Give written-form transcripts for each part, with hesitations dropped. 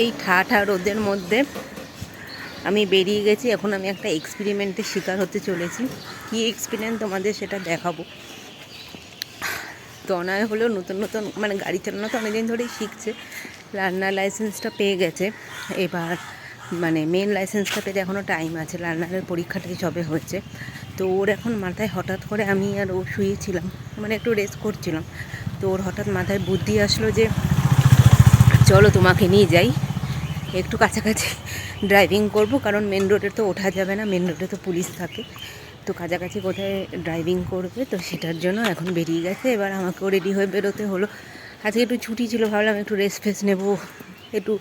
এই ঠাঠা রোদের মধ্যে আমি বেরিয়ে গেছি। এখন আমি একটা এক্সপেরিমেন্টের শিকার হতে চলেছি। কী এক্সপেরিমেন্ট তোমাদের সেটা দেখাবো। তনয় হলো নতুন নতুন মানে গাড়ি চালানো তো অনেকদিন ধরেই শিখছে, লার্নার লাইসেন্সটা পেয়ে গেছে। এবার মানে মেন লাইসেন্সটা পেতে এখনও টাইম আছে, লার্নারের পরীক্ষাটাই সবে হয়েছে। তো ওর এখন মাথায় হঠাৎ করে, আমি আর ও শুয়েছিলাম, মানে একটু রেস্ট করছিলাম, তো ওর হঠাৎ মাথায় বুদ্ধি আসলো যে চলো তোমাকে নিয়ে যাই, একটু কাছাকাছি ড্রাইভিং করব, কারণ মেন রোডে তো ওঠা যাবে না, মেন রোডে তো পুলিশ থাকে, তো কাছাকাছি কোথায় ড্রাইভিং করবে, তো সেটার জন্য এখন বেরিয়ে গেছে। এবার আমাকেও রেডি হয়ে বেরোতে হলো। আজকে একটু ছুটি ছিল, ভাবলাম একটু রেস্ট ফেস্ট নেবো, একটু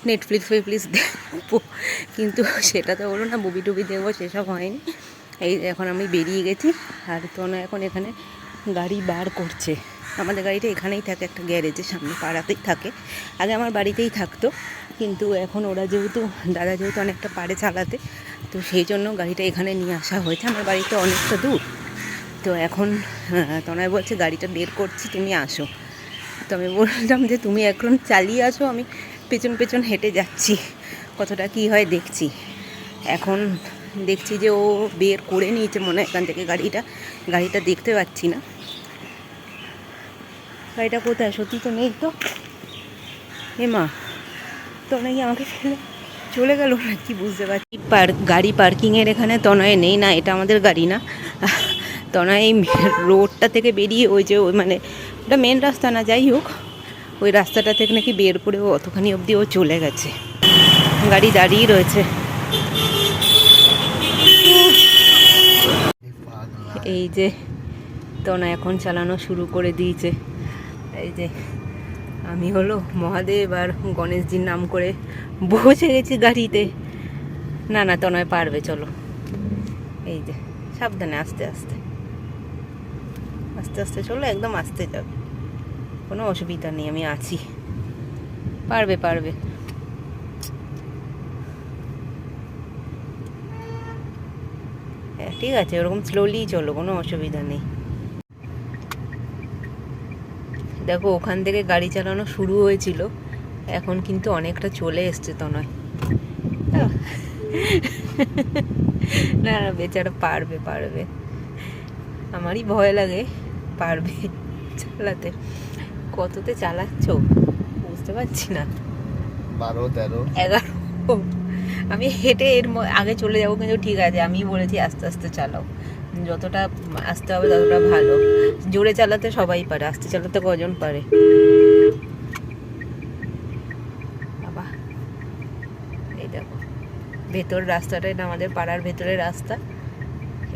নেটফ্লিক্স দেখবো, কিন্তু সেটা তো হলো না, মুভি টুভি দেখবো সেসব হয়নি। এই এখন আমি বেরিয়ে গেছি, আর তোনা এখন এখানে গাড়ি বার করছে। আমাদের গাড়িটা এখানেই থাকে, একটা গ্যারেজের সামনে পাড়াতেই থাকে, আগে আমার বাড়িতেই থাকতো, কিন্তু এখন ওরা যেহেতু দাদা যেহেতু অনেকটা পারে চালাতে, তো সেই জন্য গাড়িটা এখানে নিয়ে আসা হয়েছে। আমার বাড়িটা অনেকটা দূর, তো এখন তনয় বলছে গাড়িটা বের করছি, তুমি আসো। তো আমি বললাম যে তুমি এখন চালিয়ে আসো, আমি পেছন পেছন হেঁটে যাচ্ছি, কতটা কী হয় দেখছি। এখন দেখছি যে ও বের করে নিয়েছে মনে হয় এখান থেকে গাড়িটা দেখতে পাচ্ছি না, গাড়িটা কোথায়, সত্যি তো নেই তো। এ মা, তনয় আমাকে ফেলে চলে গেল না কি বুঝতে পারছি। গাড়ি পার্কিংয়ের এখানে তনয় নেই, না এটা আমাদের গাড়ি না। তনয় এই রোডটা থেকে বেরিয়ে ওই যে ওই মানে ওটা মেন রাস্তা না, যাই হোক ওই রাস্তাটা থেকে নাকি বের করে ও অতখানি অবধি ও চলে গেছে, গাড়ি দাঁড়িয়ে রয়েছে। এই যে তনয় এখন চালানো শুরু করে দিয়েছে। এই যে আমি হলো মহাদেব আর গণেশজির নাম করে বসে গেছি গাড়িতে। না না তনয় পারবে, চলো। এই যে সাবধানে, আস্তে আস্তে আস্তে আস্তে চলো, একদম আস্তে যাবে, কোনো অসুবিধা নেই, আমি আছি, পারবে পারবে। হ্যাঁ ঠিক আছে, ওরকম স্লোলি চলো, কোনো অসুবিধা নেই। দেখো ওখান থেকে গাড়ি চালানো শুরু হয়েছিল, এখন কিন্তু অনেকটা চলে এসছে তনয়। না না বেচারা পারবে পারবে, আমারই ভয় লাগে, পারবে চালাতে। কততে চালাচ্ছ বুঝতে পারছি না, 12, 13, 11। আমি হেঁটে এর আগে চলে যাবো, কিন্তু ঠিক আছে আমি বলেছি আস্তে আস্তে চালাও, যতটা আস্তে হবে ততটা ভালো। জোরে চালাতে সবাই পারে, আস্তে চালাতে কজন পারে। বাবা এই দেখো ভেতর রাস্তাটা, এটা আমাদের পাড়ার ভেতরের রাস্তা,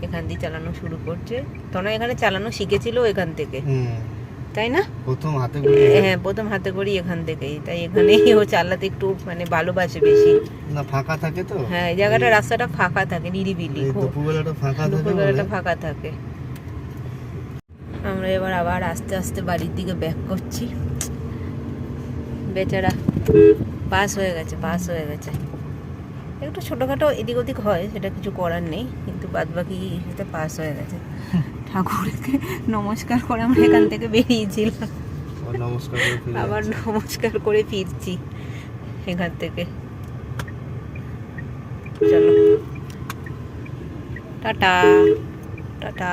এখান দিয়ে চালানো শুরু করছে। তনয় এখানে চালানো শিখেছিল এখান থেকে, তাই না? প্রথম হাতে করি, হ্যাঁ প্রথম হাতে করি এখান থেকেই, তাই এখানেই ও চালাতে একটু মানে ভালোবাসে বেশি। না ফাঁকা থাকে তো, হ্যাঁ এই জায়গাটা রাস্তাটা ফাঁকা থাকে, নিরিবিলি, দুপুরবেলাটা ফাঁকা থাকে, দুপুরবেলাটা ফাঁকা থাকে। আমরা এবার আবার আস্তে আস্তে বাড়ির দিকে ব্যাক করছি। বেচারা পাস হয়ে গেছে। একটু ছোটোখাটো এদিক ওদিক হয়, সেটা কিছু করার নেই, কিন্তু বাদ বাকি সেটা পাস হয়ে গেছে। ঠাকুরকে নমস্কার করে আমরা এখান থেকে বেরিয়েছিলাম, আবার নমস্কার করে ফিরছি এখান থেকে। চলো টাটা টাটা।